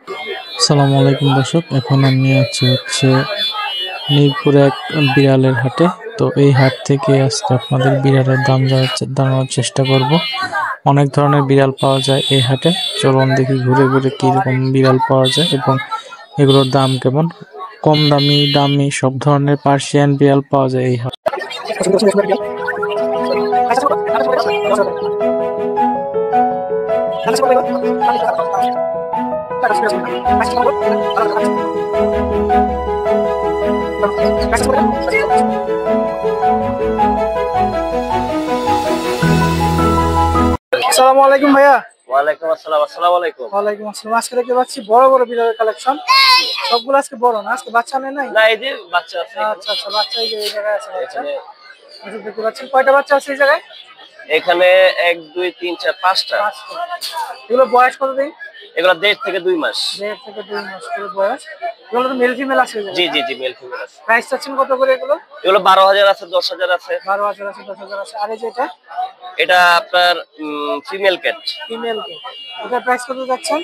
আসসালামু আলাইকুম দর্শক, এখন আমি আছি মিরপুর এক বিড়ালের হাটে। তো এই হাট থেকে আজকে আপনাদের বিড়ালের দাম জানানোর চেষ্টা করব। অনেক ধরনের বিড়াল পাওয়া যায় এই হাটে। চলুন দেখি ঘুরে ঘুরে কি রকম বিড়াল পাওয়া যায় এবং এগুলোর দাম কেমন। কম দামি দামি সব ধরনের পার্সিয়ান বিড়াল পাওয়া যায় এই হাটে। আসসালামু আলাইকুম ভাইয়া। ওয়ালাইকুম আসসালাম। আসসালামু আলাইকুম। ওয়ালাইকুম আসসালাম। আজকে দেখতে পাচ্ছি বড় বড় বিড়ালের কালেকশন। সবগুলো আজকে বড় না, আজকে বাচ্চা নেই নাই? না, এই যে বাচ্চা আছে আচ্ছা আচ্ছা, বাচ্চা এই যে এই জায়গায় আছে বাচ্চা। এখানে। আচ্ছা, দেখতে পাচ্ছেন কয়টা বাচ্চা আছে এই জায়গায়? এখানে 1 2 3 4 5টা। পাঁচটা। এগুলো বয়স কতদিন? এগুলো 1.5 থেকে 2 মাস। 1.5 থেকে 2 মাস করে বয়স। এগুলো তো মেল ফিমেল আছে এই জি জায়গায়? জি জি, মেল ফিমেল আছে। প্রাইস চাচ্ছেন কত করে এগুলো? এগুলো 12,000 আছে, 10,000 আছে। 12,000 আছে, 10,000 আছে। আর এই যে এটা এটা আপনার ফিমেল ক্যাট। ফিমেল কে, এটার প্রাইস কত যাচ্ছেন?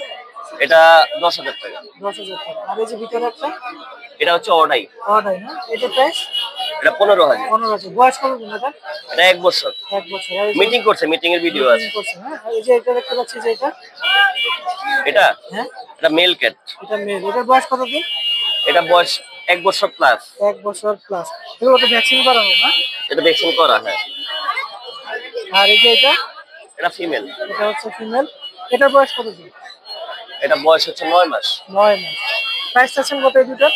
এটা 10,000 টাকা। 10,000 টাকা। আর এই যে ভিতরে একটা এটা হচ্ছে অডাই। অর্ডার না, এটা প্রাইস এটা 15,000। 15,000। বয়স কতদিন এটা? এটা 1 বছর। 1 বছর। আর এই যে মিটিং করছে, মিটিং এর ভিডিও আছে। meeting করছে, হ্যাঁ? আর এই যে এটা দেখতে পাচ্ছি যে এটা, এটা হ্যাঁ এটা মেল ক্যাট। এটা মেল। এটার বয়স কতদিন? এটা বয়স 1 বছর প্লাস। 1 বছর প্লাস। এগুলো তো ভ্যাকসিন করানো না? এটা ভ্যাকসিন করা, হ্যাঁ। আর এই যে এটা, এটা ফিমেল। এটা হচ্ছে ফিমেল। এটার বয়স কতদিন? এটা বয়স হচ্ছে 9 মাস। 9 মাস। প্রাইস চাচ্ছেন কত এই দুটো?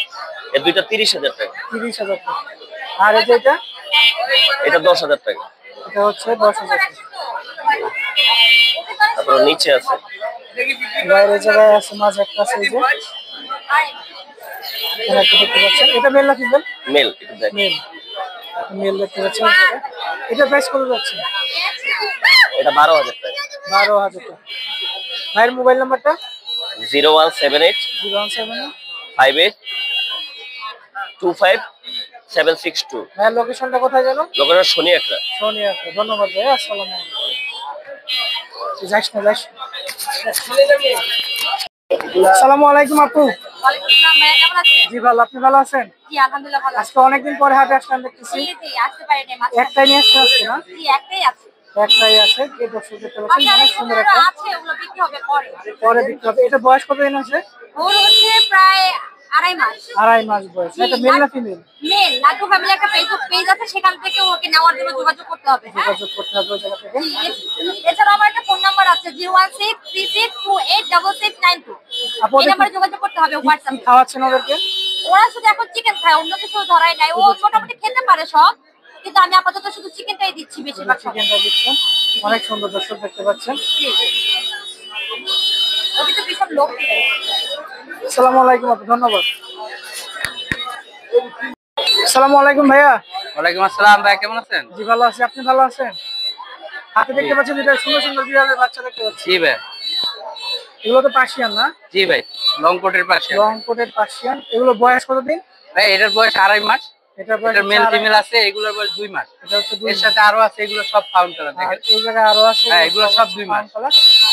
এই দুইটা 30,000 টাকা। 30,000 টাকা। আর এই যে এটা, এটা 10,000 টাকা। এটা হচ্ছে 10,000 টাকা। তারপর নিচে আছে। বাইরে জায়গায় আছে, মাঝে একটা আছে এই যে, এখানে একটা দেখতে পাচ্ছেন। এটা মেল না ফিমেল? মেল, এটা দেখ। মেল। মেল দেখতে পাচ্ছেন এই জায়গায়। এটা প্রাইস কত যাচ্ছে? এটা 12,000 টাকা। 12,000 টাকা। ভাইয়ের মোবাইল নাম্বারটা? 0178 017। 58 25 762। ভাইয়ের লোকেশনটা কোথায় যেন? লোকেশন শনি একটা। সোনিয়া। ধন্যবাদ ভাই। আসসালামু আলাইকুম। যাস না, যাস। আসসালামু আলাইকুম আপু। ওয়ালাইকুম আসসালাম ভাইয়া, কেমন আছেন? জি ভালো, আপনি ভালো আছেন? জি আলহামদুলিল্লাহ ভালো আছি। আজকে অনেকদিন পরে হাটে আসলাম দেখতেছি। জি জি, আসতে পারিনি মাঝে। একটাই নিয়ে আসতে আসছে না? জি একটাই আছে। একটাই আছে। এই দর্শক দেখতে পাচ্ছেন, বাসায় অনেক আরেকটা সুন্দর ধরো একটা। আছে, ওগুলো বিক্রি হবে পরে। পরে বিক্রি হবে। এটা বয়স কতদিন আছে? ওর হচ্ছে প্রায় 2.5 মাস। 2.5 মাস বয়স। এটা মেল না ফিমেল? মেল। লাড্ডু ফ্যামিলি একটা ফেসবুক পেজ আছে, সেখান থেকে ওকে নেওয়ার জন্য যোগাযোগ করতে হবে। হ্যাঁ, যোগাযোগ করতে হবে ওই জায়গা থেকে। জি, এছাড়াও আমার একটা ফোন নাম্বার আছে 01636286692। আপু এই নাম্বারে যোগাযোগ করতে হবে কি হোয়াটসঅ্যাপে। খাওয়াচ্ছেন ওদেরকে? ওরা শুধু এখন চিকেন খায়, অন্য কিছু ধরাই নাই। ও মোটামুটি খেতে পারে সব, কিন্তু আমি আপাতত শুধু চিকেনটাই দিচ্ছি বেশিরভাগ সময়। চিকেনটা দিচ্ছেন। অনেক সুন্দর দর্শক দেখতে পাচ্ছেন। জি, ও কিন্তু ভীষণ লোক। আসসালামু আলাইকুম আপু, ধন্যবাদ। আসসালামু আলাইকুম ভাইয়া। ওয়ালাইকুম আসসালাম ভাই, কেমন আছেন? জি ভালো আছি, আপনি ভালো আছেন? হাতে দেখতে পাচ্ছেন এটা সুন্দর সুন্দর বিড়ালের বাচ্চা দেখতে পাচ্ছি। জি ভাই। এগুলো তো পার্সিয়ান না? জি ভাই, লং কোটের পাশে। Long coated Persian. এগুলো বয়স কতদিন? ভাই এটার বয়স 2.5 মাস। এটার বয়স এটার মেল হচ্ছে ফিমেল আছে, এগুলোর বয়স 2 মাস। এটা হচ্ছে 2 এর সাথে আরো আছে, এগুলো সব ফাউন্ড কালার আর দেখেন। এই জায়গায় আরো আছে। হ্যাঁ, এগুলো সব 2 মাস।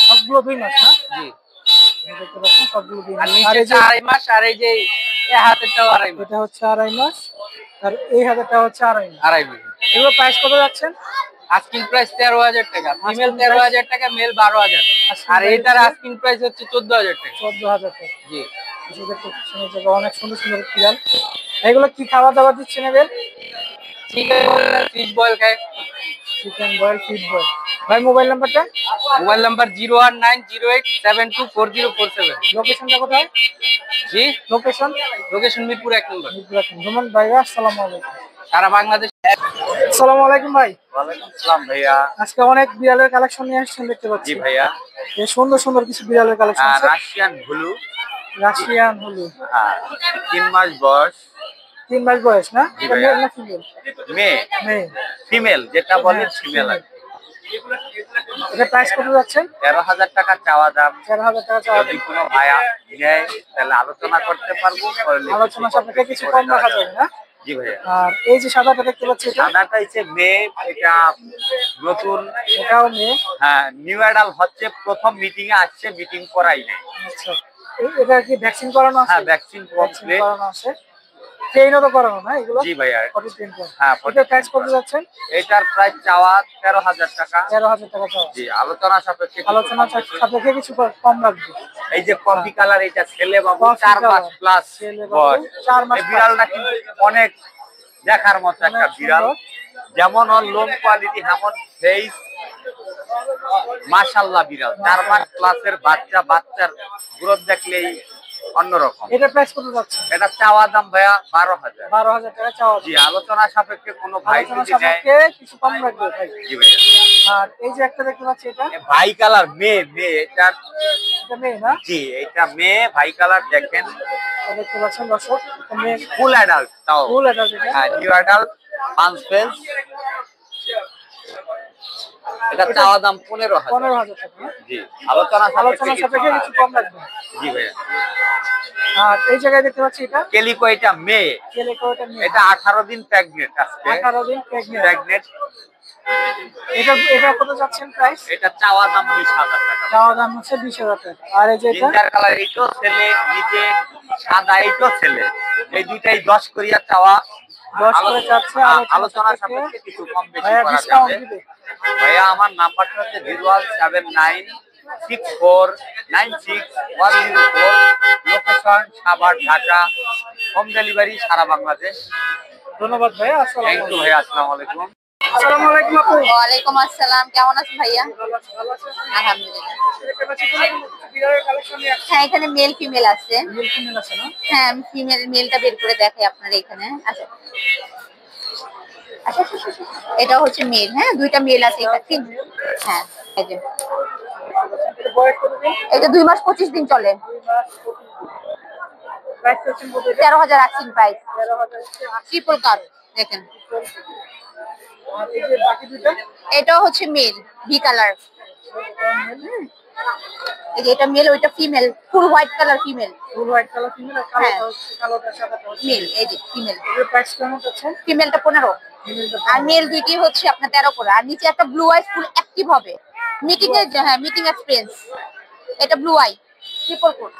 সবগুলো 2 মাস না? জি। দেখতে পাচ্ছেন সবগুলো 2 আর মাস। আর এই নিচেরটা যে 2.5 মাস, আর এই যে এই হাতেরটাও 2.5 মাস। এটা হচ্ছে 2.5 মাস। আর এই হাজারটা হচ্ছে 2.5 মাস। 2.5 মাস। এগুলো প্রাইস কত যাচ্ছেন? আস্কিং প্রাইস 13,000 টাকা, ফিমেল Asking price? 13,000 টাকা, মেল 12,000। Asking আর price এটার হচ্ছে? আস্কিং প্রাইস হচ্ছে 14,000 টাকা। 14,000 টাকা। জি। এই দেখতে পাচ্ছেন এই জায়গায় অনেক সুন্দর সুন্দর বিড়াল। এগুলো কি খাওয়া দাওয়া দিচ্ছেন এদের? চিকেন ফিশ বয়েল খায়। Chicken boil, fish boil. ভাই মোবাইল নাম্বারটা? Mobile number 01908724047। লোকেশনটা কোথায়? জি। লোকেশন? Location Mirpur 1 number. ধন্যবাদ ভাই। আসসালামু আলাইকুম। সারা বাংলাদেশ। আসসালামু আলাইকুম ভাই। ওয়ালাইকুম আসসালাম ভাইয়া। আজকে অনেক বিড়ালের কালেকশন নিয়ে আসছেন দেখতে পাচ্ছি। জি ভাইয়া। এই সুন্দর সুন্দর কিছু বিড়ালের কালেকশন আছে। Russian blue. রাশিয়ান হলু। হ্যাঁ, 3 মাস বয়স। 3 মাস বয়স না? জি এটা ভাইয়া। মেল না ফিমেল? মেয়ে। মেয়ে। ফিমেল যেটা বলে হ্যাঁ, ফিমেল। female। এটা প্রাইস কত যাচ্ছে? 13,000 টাকা চাওয়া দাম। 13,000 টাকা চাওয়া যদি কোনো ভাইয়া নেয় তাহলে আলোচনা করতে পারবো। আলোচনা সাপেক্ষে কিছু কম রাখা যাবে না? জি ভাইয়া। আর এই যে সাদাটা দেখতে পাচ্ছি এটা? সাদাটা হচ্ছে মেয়ে। এটা নতুন। এটাও মেয়ে। হ্যাঁ, নিউ অ্যাডাল হচ্ছে, প্রথম মিটিং এ আসছে, মিটিং করাই নাই। আচ্ছা। এটা কি ভ্যাকসিন করানো আছে? হ্যাঁ, ভ্যাকসিন ভ্যাকসিন কমপ্লিট। করানো আছে, ট্রেনও তো করানো না এগুলো? জি ভাইয়া। পটি ট্রেন করা। হ্যাঁ, এটা প্রাইস কত যাচ্ছেন? এটার প্রাইস চাওয়া 13,000 টাকা। 13,000 টাকা চাওয়া। জি, আলোচনা সাপেক্ষে কিছু আলোচনা কম বেশি। সাপেক্ষে কিছু কম রাখবে। এই যে কফি কালার, এটা ছেলে বাবু কফি 4 মাস কালার, প্লাস ছেলে বাবু বয়স। 4 মাস এই বিড়ালটা কিন্তু অনেক দেখার মতো একটা অনেক বিড়াল, সুন্দর। যেমন ওর লোম কোয়ালিটি যেমন ফেস, মাশাআল্লাহ বিড়াল 4 মাস প্লাসের বাচ্চার গ্রোথ দেখলেই অন্যরকম। এটা প্রাইস কত যাচ্ছে? এটা চাওয়া দাম ভাইয়া 12,000। 12,000 টাকা চাওয়া। জি, আলোচনা সাপেক্ষে কোনো ভাই আলোচনা যদি নেয়। সাপেক্ষে কিছু কম রাখবে ভাই। জি ভাইয়া। আর এই যে একটা দেখতে পাচ্ছি, এটা ভাই কালার মেয়ে এটার। এটা মেয়ে না? জি, এটা মেয়ে, ভাই কালার দেখেন, এটা দেখতে পাচ্ছেন দর্শক, এটা মেয়ে, ফুল অ্যাডাল্ট তাও। ফুল অ্যাডাল্ট এটা। হ্যাঁ, নিউ অ্যাডাল্ট 5 ফেজ। এটা চাওয়া দাম 15,000। 15,000 টাকা না? জি, আলোচনা আলোচনা সাপেক্ষে কিছু কম রাখবে। জি ভাইয়া। আর এই জায়গায় দেখতে পাচ্ছি এটা কেলিকো, এটা মেয়ে, কেলেকো, এটা মেয়ে। এটা 18 দিন প্রেগনেন্ট আজকে। 18 দিন প্রেগন্যান্ট। প্রেগনেন্ট। এটা কত যাচ্ছেন প্রাইস? এটা চাওয়া দাম 20,000 টাকা। চাওয়া দাম হচ্ছে 20,000 টাকা। আর এই যে এটা জিঞ্জার কালার, এইটাও ছেলে, নিচে সাদা, এইটাও ছেলে। এই দুইটাই 10 করিয়া চাওয়া। 10 করে চাচ্ছে, আলোচনা সাপেক্ষে কিছু কম বেশি ভাইয়া করা ডিসকাউন্ট যাবে। দিবে। ভাইয়া আমার নাম্বারটা হচ্ছে 01796496104, location Savar, Dhaka, home delivery সারা বাংলাদেশ। ধন্যবাদ ভাইয়া। থ্যাংক ইউ ভাইয়া, আসসালামু আলাইকুম। আসসালামু আলাইকুম আপু। ওয়ালাইকুম আসসালাম, কেমন আছেন ভাইয়া? ভালো আছি, ভালো আছেন? আলহামদুলিল্লাহ। দেখতে পাচ্ছি বিড়ালের কালেকশন নিয়ে আসছে। হ্যাঁ, এখানে মেল ফিমেল আছে। মেল ফিমেল আছে না? হ্যাঁ, আমি মেলটা বের করে দেখাই আপনার এখানে। আচ্ছা আচ্ছা আচ্ছা, আচ্ছা। এটা হচ্ছে মেল, হ্যাঁ দুইটা মেল আছে এখানে। হ্যাঁ, এই যে এটা বয়স কত দিন? এটা 2 মাস 25 দিন চলে। 2 মাস 25 দিন। প্রাইস হচ্ছে কত? 13,000 রাখছেন প্রাইস। 13,000 ট্রিপল কাট দেখেন। আর এই যে বাকি দুইটা এটা হচ্ছে মেল, ভি কালার। এই যে এটা মেল, ওইটা female, full white colour female. Full white colour female, আর হ্যাঁ। কালোটা হচ্ছে, কালোটা সাদাটা হচ্ছে মেল, এই যে ফিমেল। এর প্রাইস কেমন যাচ্ছে? ফিমেলটা 15, ফিমেলটা আর মেল দুইটি হচ্ছে আপনার 13 করে। আর নিচে একটা ব্লু আই ফুল অ্যাক্টিভ হবে মিটিং এর, হ্যাঁ মিটিং এক্সপেরিয়েন্স। এটা ব্লু আই ট্রিপল কোট।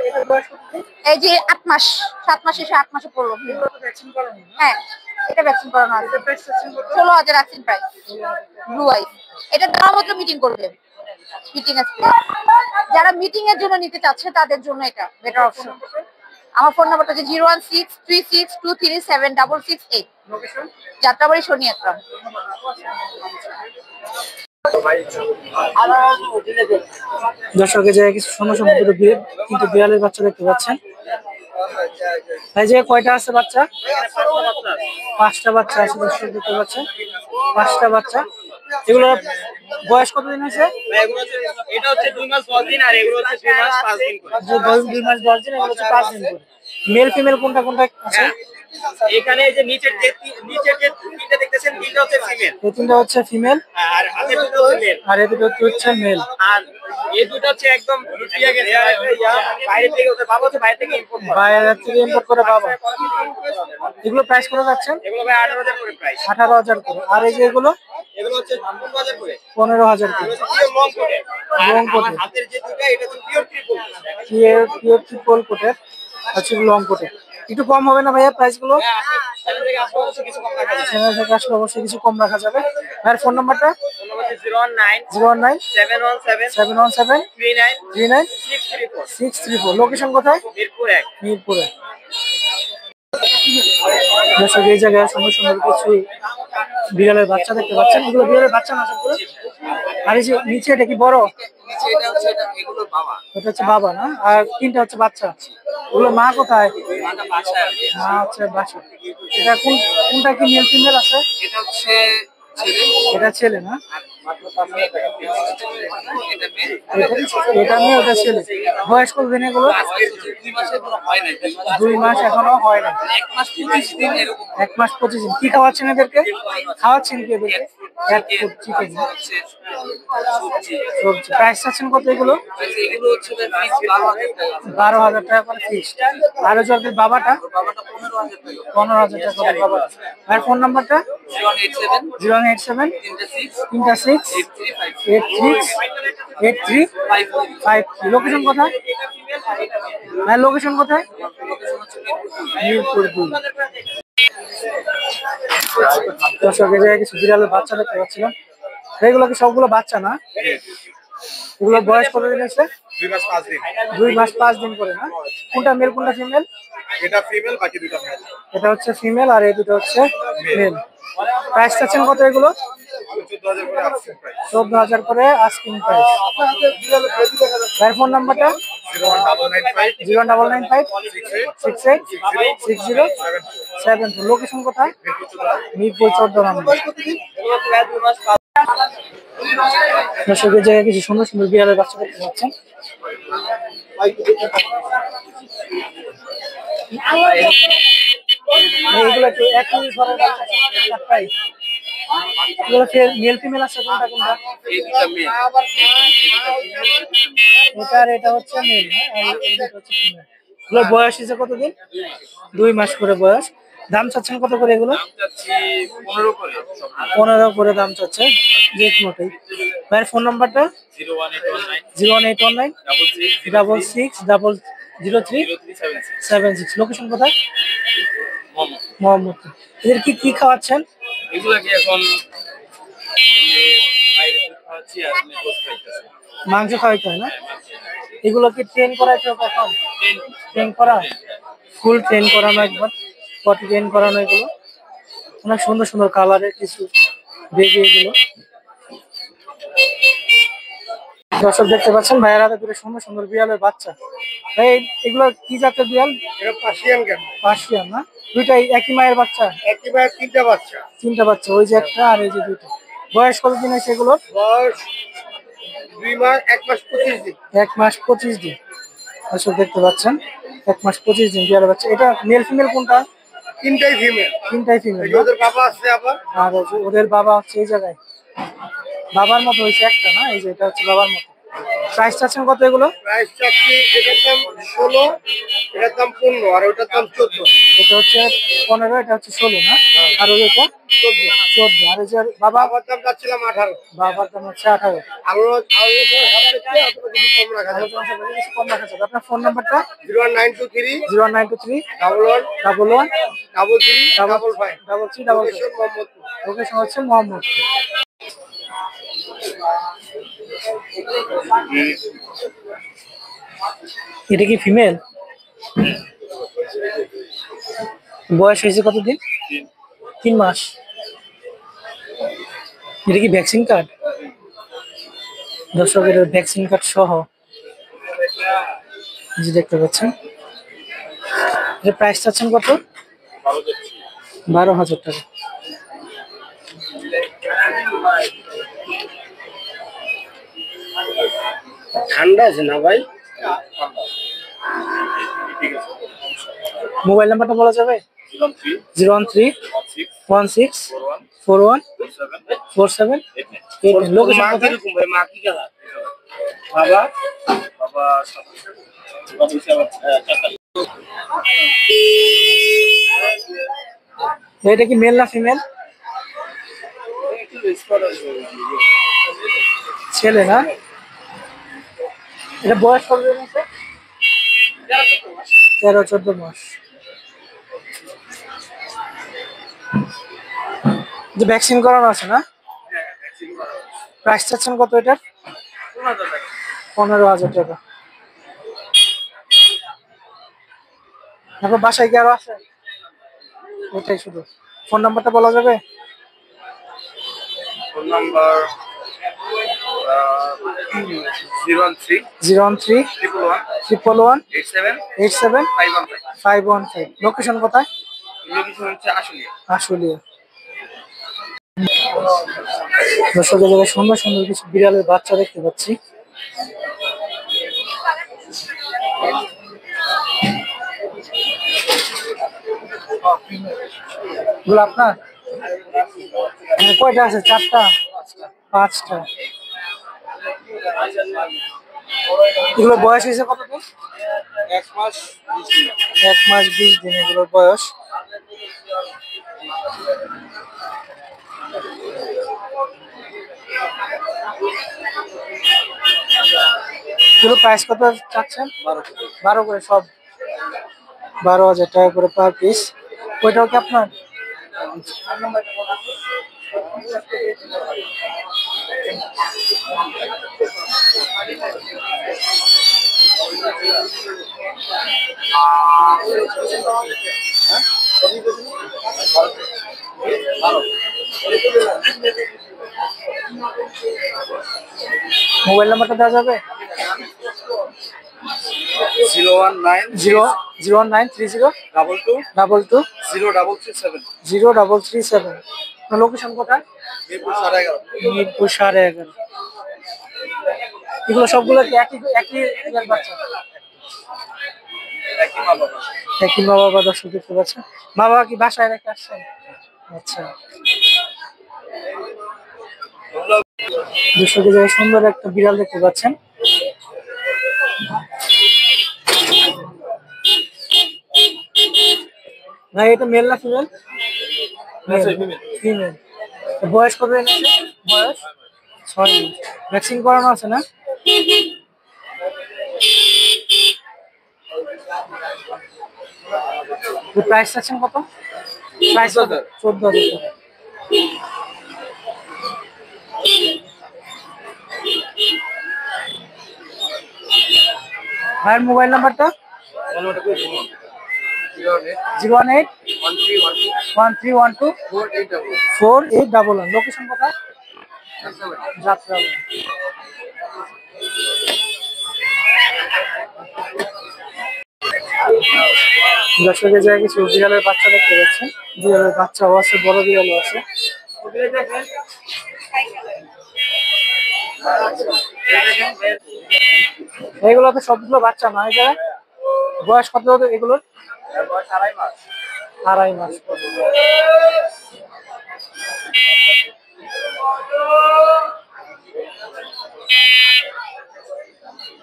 এটা বয়স কত দিন? এই যে 8 মাস, 7 মাসে 8 মাসে পড়লো। এগুলো তো ভ্যাকসিন করানো না? হ্যাঁ, এটা ভ্যাকসিন করানো আছে। এটা প্রাইস হচ্ছে কত? 16,000 রাখছেন প্রাইস। ব্লু আই এটা দেওয়া মাত্র মিটিং করবে, মিটিং এক্সপেরিয়েন্স। যারা মিটিং এর জন্য নিতে চাচ্ছে তাদের জন্য এটা বেটার অপশন। আমার ফোন নাম্বারটা হচ্ছে 01636237668, লোকেশন? যাত্রাবাড়ি শনিয়াত্রাম। দর্শক, এই জায়গায় কিছু সুন্দর সুন্দর দুটো কিন্তু বিড়ালের বাচ্চা দেখতে পাচ্ছেন। এই যে কয়টা আছে বাচ্চা? 5টা বাচ্চা আছে দর্শক, দেখতে পাচ্ছেন 5টা বাচ্চা। এগুলো বয়স কতদিন হয়েছে? এটা হচ্ছে 2 মাস 10 দিন, আর এগুলো হচ্ছে 2 মাস 5 দিন করে। যে 2 মাস 10 দিন, এগুলো হচ্ছে 5 দিন করে। মেল ফিমেল কোনটা কোনটা আছে? হ্যাঁ, এখানে এই যে নিচের যে তিনটা দেখতেছেন, তিনটা হচ্ছে ফিমেল, এই তিনটা হচ্ছে ফিমেল, আর হাতের দুটো হচ্ছে মেল, আর এই দুটো হচ্ছে মেল। আর এই দুটো হচ্ছে একদম লুটিয়ে গেছে বাইরে থেকে, ওদের বাবা হচ্ছে বাইরে থেকে ইম্পোর্ট করা। বাইরে থেকে ইম্পোর্ট করে বাবা। এগুলো প্রাইস করে যাচ্ছেন? এগুলো ভাই 18,000 করে প্রাইস। 18,000 করে। আর এই যে এগুলো এগুলো হচ্ছে 15,000 করে। 15,000 করে। এগুলো হচ্ছে পিওর লং কোটে। আর লং কোটে। আমার হাতের যে দুটো, এটা হচ্ছে পিওর ট্রিপল। পিওর ট্রিপল কোটের আছে, লং কোটের। একটু কম হবে না ভাইয়া প্রাইস গুলো? চ্যানেল থেকে আসলে অবশ্যই কিছু কম রাখা যাবে। চ্যানেল থেকে আসলে অবশ্যই কিছু কম রাখা যাবে। ভাইয়ের ফোন নাম্বারটা? ফোন নাম্বার হচ্ছে 019 019 717 717 39 39 634। 634। লোকেশন কোথায়? মিরপুর 1। মিরপুরে। দর্শক, এই জায়গায় সুন্দর সুন্দর কিছু বিড়ালের বাচ্চা দেখতে পাচ্ছেন। এগুলো বিড়ালের বাচ্চা না সবগুলো? আর এই যে নিচে, এটা কি বড়? নিচে এটা হচ্ছে এগুলো বাবা। এটা হচ্ছে বাবা না? আর তিনটা হচ্ছে বাচ্চা। ওগুলো মা কোথায়? মাটা বাসায় আছে। মা হচ্ছে বাসা। এটা কোনটা কি মেল ফিমেল আছে? এটা হচ্ছে ছেলে, এটা ছেলে না? এটা মেয়ে। এটা মেয়ে, ওটা ছেলে। বয়স কতদিন এগুলো? আজকে 2 মাসের কোনো হয় নাই। 2 মাস এখনো হয় না। 1 মাস 25 দিন এরকম। 1 মাস 25 দিন। কি খাওয়াচ্ছেন এদেরকে? খাওয়াচ্ছেন কি এদেরকে? ক্যাট ফুড চিকেন সবজি প্রাইস আছেন কত এগুলো? এগুলো হচ্ছে 12,000 টাকা। 12,000 টাকা করে ফিক্সড। আর ওই যে বাবাটা বাবাটা 15,000 টাকা। 15,000 টাকা করে বাবা। আর ফোন নাম্বারটা 0187 087 36 36 83 লোকেশন কোথায়? হ্যাঁ লোকেশন কোথায়? মিরপুর 2। দর্শক এই জায়গায় কিছু বিড়ালের বাচ্চা দেখতে পাচ্ছিলাম। এগুলো কি সবগুলো বাচ্চা না? এগুলো বয়স কত দিন আছে? 2 মাস 5 দিন। 2 মাস 5 দিন করে না? কোনটা মেল কোনটা ফিমেল? এটা ফিমেল, বাকি দুটো মেল। এটা হচ্ছে ফিমেল আর এই দুটো হচ্ছে মেল। প্রাইস চাচ্ছেন কত এগুলো? 14,000 করে আসছে প্রাইস। 14,000 করে আস্কিং প্রাইস। তার ফোন নাম্বারটা 01995 09995 68 60 72। লোকেশন কোথায়? মিরপুর 14 নম্বর। দর্শকের জায়গায় কিছু সুন্দর সুন্দর বিড়ালের বাচ্চা দেখতে পাচ্ছেন। এইগুলো কি একই ঘরের বাচ্চা? প্রাইস এগুলো মেল ফিমেল আছে কোনটা কোনটা? এই দুটো মেয়ে। এটা আর এটা হচ্ছে মেল, হ্যাঁ আর এটা হচ্ছে ফিমেল। এগুলোর বয়স হিসেবে কতদিন? 2 মাস করে বয়স। দাম চাচ্ছেন কত করে এগুলো? দাম চাচ্ছি 15 করে। 15 করে দাম চাচ্ছে যে কোনোটাই। ভাইয়ের ফোন নাম্বারটা 01819 08196 66 লোকেশন কোথায়? মোহাম্মদপুর। এদের কি কি খাওয়াচ্ছেন? এগুলা কি এখন বাইরে থেকে খাওয়াচ্ছি আর গোস খাইতেছি। মাংস খাওয়াইতে হয় না? এগুলো কি ট্রেন করাইতে হবে এখন? ট্রেন করা ফুল ট্রেন করানো একবার পটি ট্রেন করানো। এগুলো অনেক সুন্দর সুন্দর কালারের কিছু বেবি এগুলো। দর্শক দেখতে পাচ্ছেন ভাইয়ের হাতে দুটো সুন্দর সুন্দর বিড়ালের বাচ্চা। ভাই এগুলো কি জাতের বিড়াল? এটা পার্সিয়ান কেন? পার্সিয়ান না? দুইটাই একই মায়ের বাচ্চা? একবার তিনটা বাচ্চা। তিনটা বাচ্চা, ওই যে একটা আর এই যে দুটো। বয়স কতদিন আছে এগুলোর? বয়স 2 মাস 1 মাস 25 দিন। 1 মাস 25 দিন। দর্শক দেখতে পাচ্ছেন 1 মাস 25 দিন বিড়ালের বাচ্চা। এটা মেল ফিমেল কোনটা? তিনটাই ফিমেল। তিনটাই ফিমেল। ওদের বাবা আছে আবার। আর ওদের বাবা হচ্ছে এই জায়গায় বাবার মতো হয়েছে একটা না? এই যে এটা হচ্ছে বাবার মতো। প্রাইস চাচ্ছেন কত এগুলো? প্রাইস চাচ্ছি এটার দাম 16, এটার দাম 15 আর ওটার দাম 14। এটা হচ্ছে 15, এটা হচ্ছে 16 না? আর ওই এটা 14। আর এই যে বাবা বাবার দাম চাচ্ছিলাম 18। বাবার দাম হচ্ছে 18। আলোচনা সাপেক্ষে কিছু কম রাখা যাবে। আপনার ফোন নাম্বারটা 0923 09231 11 11 33 55 33 লোকেশন হচ্ছে মোহাম্মদপুর। এটা কি ফিমেল? বয়স হয়েছে কতদিন? 3 মাস। এটা কি ভ্যাকসিন কার্ড? দর্শক এর ভ্যাকসিন কার্ড সহ যে দেখতে পাচ্ছেন। এর প্রাইস চাচ্ছেন কত? 12,000 টাকা। ঠান্ডা আছে না ভাই? মোবাইল নাম্বারটা বলা যাবে? 013 16 41 47 88। লোকেশন কোথায়? ভাই মা কি কালার? বাবা বাবা এটা কি মেল না ফিমেল? ছেলে না? এটা বয়স কত দিন আছে? 13-14 মাস। যে ভ্যাকসিন করানো আছে না? প্রাইস চাচ্ছেন কত এটার? 15,000 টাকা। এখন বাসায় কি আরো আছে? ওটাই শুধু। ফোন নাম্বারটা বলা যাবে? Phone number 013 013 111 111 87 87 515। 515। লোকেশন কোথায়? লোকেশন হচ্ছে আশুলিয়া। আশুলিয়া। দর্শকের জায়গায় সুন্দর সুন্দর কিছু বিড়ালের বাচ্চা দেখতে পাচ্ছি। এগুলো আপনার? কয়টা আছে? 4টা, 5টা। এগুলো বয়স হয়েছে কতদিন? 1 মাস 20 দিন। 1 মাস 20 দিন এগুলোর বয়স। এগুলো প্রাইস কত চাচ্ছেন? 12 করে সব, 12,000 টাকা করে পার পিস। ওইটাও কি আপনার? মোবাইল নাম্বারটা দেওয়া যাবে? 01930 22 0337। লোকেশন কোথায়? মিরপুর 11.5। এগুলো সবগুলো কি একই একই এর বাচ্চা? একই মা বাবা। দর্শক দেখতে পাচ্ছেন, মা বাবা কি বাসায় রেখে আসছেন? আচ্ছা। 200 কেজি সুন্দর একটা বিড়াল দেখতে পাচ্ছেন। ভাই এটা মেল না ফিমেল? ফিমেল। বয়স কত এনেছে? বয়স 6 মাস। ভ্যাকসিন করানো আছে না? প্রাইস চাচ্ছেন কত? প্রাইস 14,000 টাকা। ভাইয়ের মোবাইল নাম্বারটা? 018 1312 4811। লোকেশন কোথায়? যাত্রাবাড়ি। দর্শকের জায়গায় কিছু বিড়ালের বাচ্চা দেখতে পাচ্ছেন। বিড়ালের বাচ্চাও আছে, বড় বিড়ালও আছে। এগুলো তো সবগুলো বাচ্চা না? এটা বয়স কত এগুলোর? বয়স 2.5 মাস। 2.5 মাস।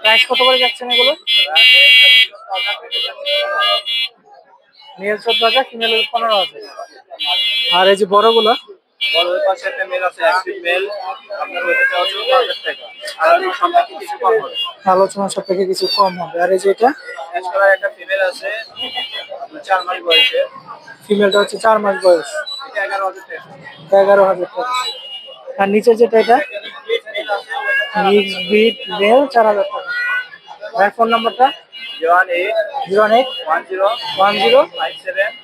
প্রাইস কত করে যাচ্ছেন এগুলো? Mail 14,000, female 15,000। আর এই যে বড়গুলো? বড় ওই পাশে একটা মেল আছে, অ্যাক্টিভ মেল, আপনার ওইটা হচ্ছে 1000 টাকা। আর সম্পর্কে কিছু কম হবে। আলোচনা সাপেক্ষে কিছু কম হবে। আর এই যে এটা? অ্যাশ কালার একটা ফিমেল আছে, আপনার 4 মাস বয়সে। ফিমেলটা হচ্ছে 4 মাস বয়স। এটা 11,000 টাকা। 11,000 টাকা। আর নিচে যেটা এটা? মিক্স ব্রিড মেল 4,000 টাকা। আর ফোন নাম্বারটা? 018 018 10 10 57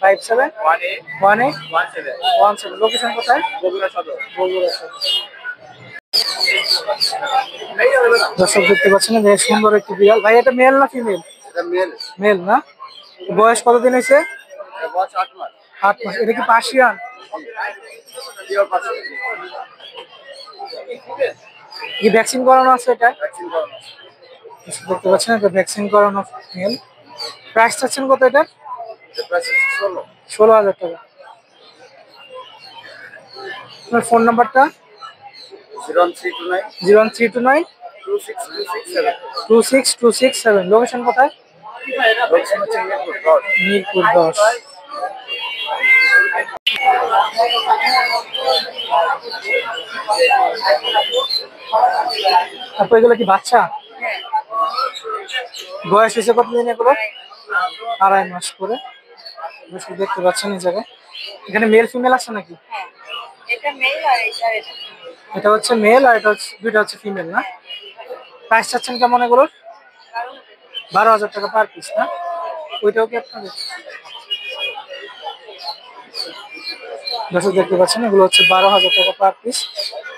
57 18 18 17। 17। লোকেশন কোথায়? বগুড়া সদর। বগুড়া সদর। দর্শক দেখতে পাচ্ছেন যে সুন্দর একটি বিড়াল। ভাই এটা মেল না ফিমেল? এটা মেল। মেল না? বয়স কতদিন হয়েছে? এটা বয়স 8 মাস। 8 মাস। এটা কি পার্সিয়ান? পিওর পাশে। কি ভ্যাকসিন করানো আছে এটা? ভ্যাকসিন করানো আছে। দেখতে পাচ্ছেন এটা ভ্যাকসিন করানো মেল। প্রাইস চাচ্ছেন কত এটা? এটা প্রাইস 16। 16,000 টাকা। আপনার ফোন নাম্বারটা? 01329 01329 26267। 26267। লোকেশন কোথায়? লোকেশন হচ্ছে মিরপুর 10। তারপর এগুলো কি বাচ্চা? বয়স হয়েছে কতদিন এগুলো? 2.5 মাস করে। দেখতে পাচ্ছেন এই জায়গায়। এখানে মেল ফিমেল আছে নাকি? এটা মেল আর এটা হচ্ছে মেল আর এটা হচ্ছে, দুইটা হচ্ছে ফিমেল না? প্রাইস চাচ্ছেন কেমন এগুলোর? 12,000 টাকা পার পিস না? ওইটাও কি আপনাদের? দর্শক দেখতে পাচ্ছেন এগুলো হচ্ছে 12,000 টাকা পার পিস।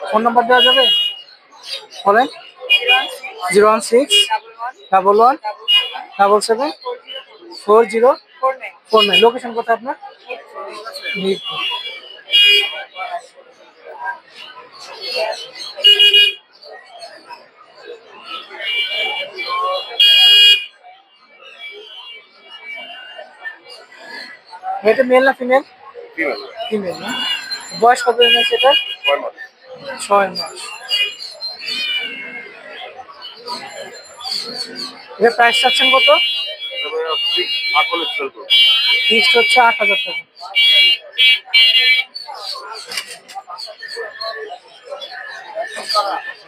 ফোন নাম্বার দেওয়া যাবে? বলেন। 016 11 77 4049। লোকেশন কোথায় আপনার? মিরপুর। এটা মেল না ফিমেল? ফিমেল। ফিমেল না? বয়স কত দিন আছে এটা? 6 মাস। 6 মাস। এটা প্রাইস চাচ্ছেন কত? তবে ঠিক আকলে চলবে। ফিক্সড হচ্ছে 8,000 টাকা।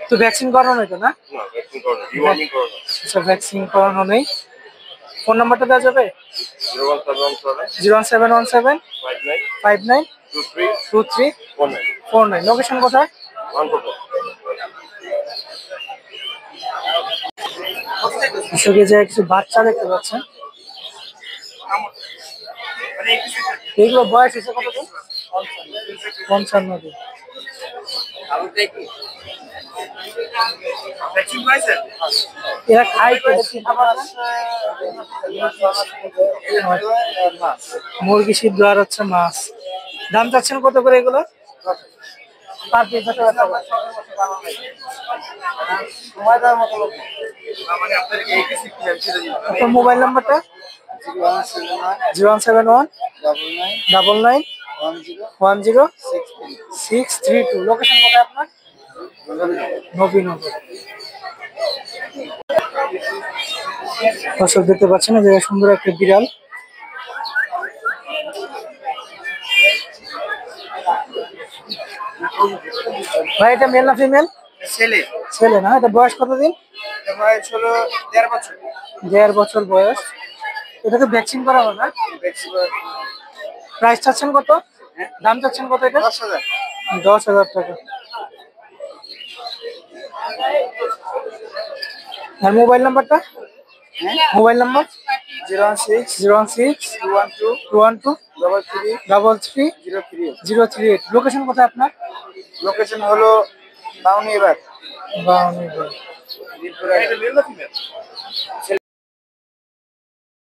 তো ভ্যাকসিন করানো হতো না? না ভ্যাকসিন করানো, ডিওয়ার্মিং করানো। আচ্ছা, ভ্যাকসিন করানো নেই। ফোন নাম্বারটা দেওয়া যাবে? 01717 01717 59 59 23 23 19 49। লোকেশন কোথায়? মানকোট। কৃষকে যে কিছু বাচ্চা দেখতে পাচ্ছেন, এগুলো বয়স হয়েছে কত দিন? 55 দিন। এরা খায় কি? মুরগি সিদ্ধ আর হচ্ছে মাছ। দাম চাচ্ছেন কত করে এগুলো? পার পিস 10,000 টাকা। আপনার মোবাইল নাম্বারটা? 0171 99 10 632। লোকেশন কোথায় আপনার? নবীনগর। দর্শক দেখতে পাচ্ছেন যে সুন্দর একটা বিড়াল। ভাই এটা মেল না ফিমেল? ছেলে। ছেলে না? এটা বয়স কতদিন? এটা বয়স হলো 13 বছর। 1.5 বছর বয়স। এটাকে ভ্যাকসিন করাবো না? প্রাইস চাচ্ছেন কত? দাম চাচ্ছেন কত এটা? 10,000। 10,000 টাকা। আর মোবাইল নাম্বারটা? Mobile number? 016 016 212 212 33 33 03। 038। লোকেশন কোথায় আপনার? লোকেশন হলো বাউনি এবার। বাউনিগঞ্জ। মিরপুর।